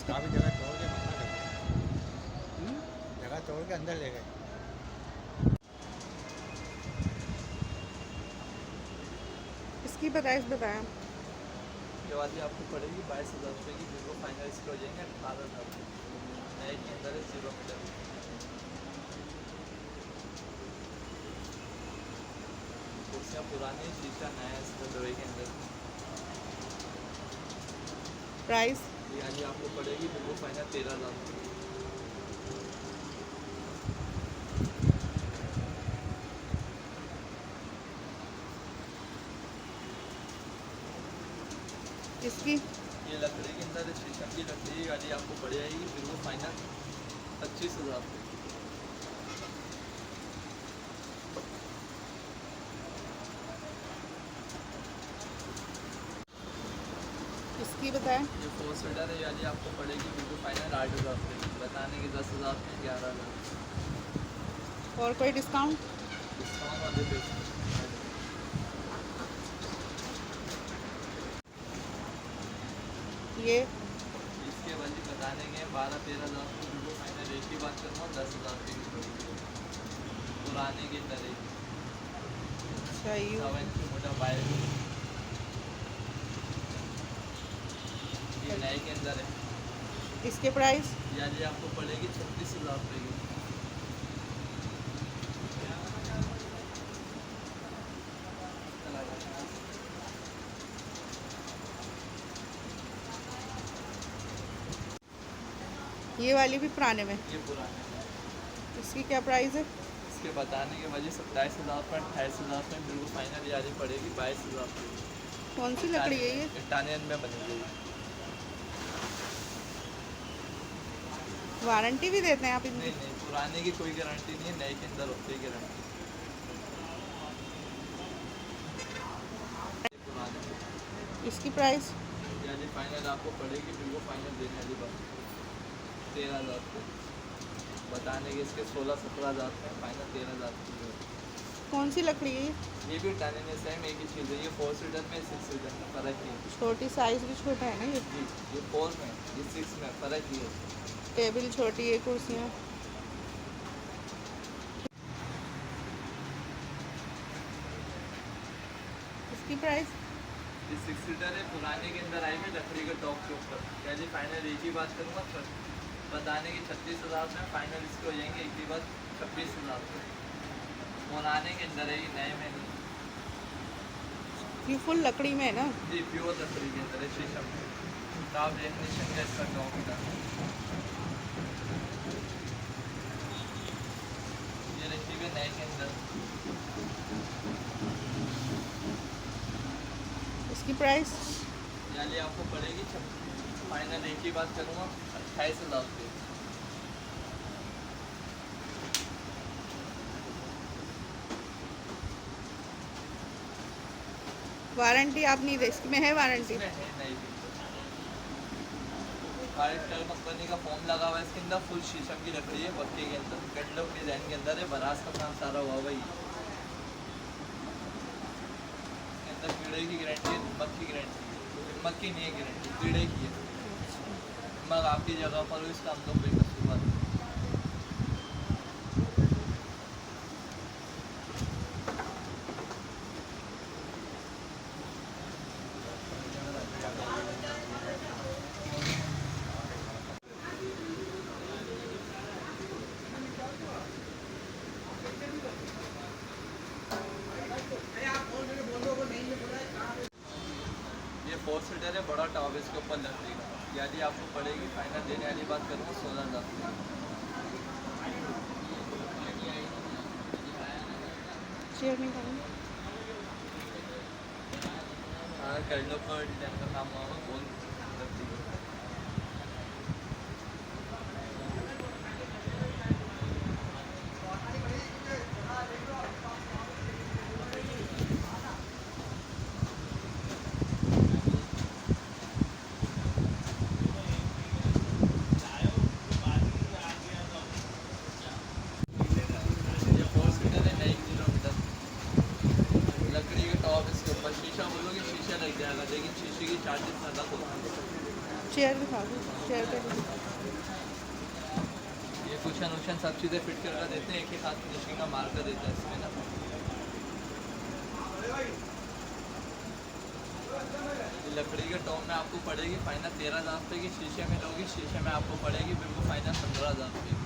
इसकी काफ़ी जगह तोड़ के मना कर दिया। जगह तोड़ के अंदर ले गए। इसकी प्राइस बताया। ये वाली आपको पड़ेगी 22,000 रुपये की, बिल्कुल फाइनल इसके हो जाएंगे 18,000 रुपये। नए के अंदर है 0 मीटर। कुर्सियाँ पुरानी, शीशा नया है इसका लोहे के अंदर। प्राइस ये वाली आपको पड़ेगी बिल्कुल फाइनल 13,000 रुपये। इसकी ये लकड़ी के अंदर शीशम की लकड़ी वाली आपको पड़ जाएगी बिल्कुल फाइनल 25,000 रुपये। इसकी बताएं। ये 4 सीटर है, ये वाली आपको पड़ेगी बिल्कुल फाइनल 8,000 रुपये की, बताने की 10,000 में 11,000। और कोई डिस्काउंट? डिस्काउंट वाले पैसे ये इसके वाली बताने के 12-13,000 रुपये बिल्कुल फाइनल। एक ही बात करूँगा 10,000 रुपये की पड़ेगी पुराने के अंदर है। अच्छा यू 7 इंच मोटा पाइप, ये नए के अंदर है। इसके प्राइस यानी आपको पड़ेगी 36,000 रुपये की। ये वाली भी पुराने में। ये पुराने हैं। इसकी क्या प्राइस है? इसके बताने के वजह 27,000 रुपये 28,000 रुपये बिल्कुल फाइनल यानी पड़ेगी 22,000 रुपये। कौन सी लकड़ी है ये? इटालियन में बनी हुई। वारंटी भी देते हैं आप इनकी? नहीं नहीं, पुराने की कोई गारंटी नहीं है, नए के अंदर होती है गारंटी। पुराने इसकी प्राइस यानी फाइनल आपको पड़ेगी बिल्कुल फाइनल देने वाली बात 13,000 रुपये। बताने के इसके 16-17,000 रुपये, फाइनल 13,000 रुपये। कौन सी लकड़ी है ये? ये भी इटालियन में सेम एक ही चीज़ है। ये 4 सीटर में 6 सीटर में फ़र्क ही है। छोटी साइज भी छोटा है ना ये? जी, ये 4 में ये 6 में फ़र्क ही है। टेबल छोटी है, कुर्सियाँ। इसकी प्राइस ये 6 सीटर है, पुराने के अंदर आई है लकड़ी के टॉप के ऊपर। यानी फाइनल एक ही बात करूँगा बताने की 36,000 रुपये, फाइनल इसके हो जाएंगे एक ही बात 26,000 रुपये। पुराने के अंदर है, ये नए में नहीं। ये फुल लकड़ी में है ना? जी, प्योर लकड़ी के अंदर है, शीशम में। टॉप डेफिनेशन का इसका टॉप का। ये रखी हुई नए के अंदर। इसकी प्राइस यानी आपको पड़ेगी फाइनल एक ही बात करूँगा 28,000 रुपये। वारंटी आप नहीं दे, इसमें है वारंटी? इसमें है नहीं, वाइट कलर कंपनी का फोम लगा हुआ है इसके अंदर। फुल शीशम की लकड़ी है, पक्के के अंदर कैटलॉग डिजाइन के अंदर है। बरास का काम सारा हुआ हुआ ही है। इसके अंदर कीड़े की गारंटी है, नमक की गारंटी है। नमक की नहीं है गारंटी, कीड़े की है। नमक आपकी जगह पर हो, इसका हम लोग बेकसूर बात। ये 4 सीटर है, बड़ा टॉप है इसके ऊपर लकड़ी का। यानी आपको पड़ेगी फाइनल देने वाली बात करूँगा 16,000 रुपये। चेयर नहीं करूँगी। हाँ, कैटलॉग का डिजाइन का काम हुआ हुआ गोल लकड़ी का। ये 4 सीटर है, नई 0 मीटर लकड़ी के टॉप इसके ऊपर। शीशा बोलोगे शीशा लग जाएगा, लेकिन शीशे की चार्जेस अलग होती है। चेयर दिखा दो, चेयर पे ये कुशन उशन सब चीज़ें फिट करके देते हैं, एक ही साथ फिनिशिंग का मार कर देते हैं इसमें ना। ये लकड़ी के टॉप में आपको पड़ेगी फाइनल 13,000 रुपये की, शीशे में लोगी शीशे में आपको पड़ेगी बिल्कुल फाइनल 15,000 रुपये।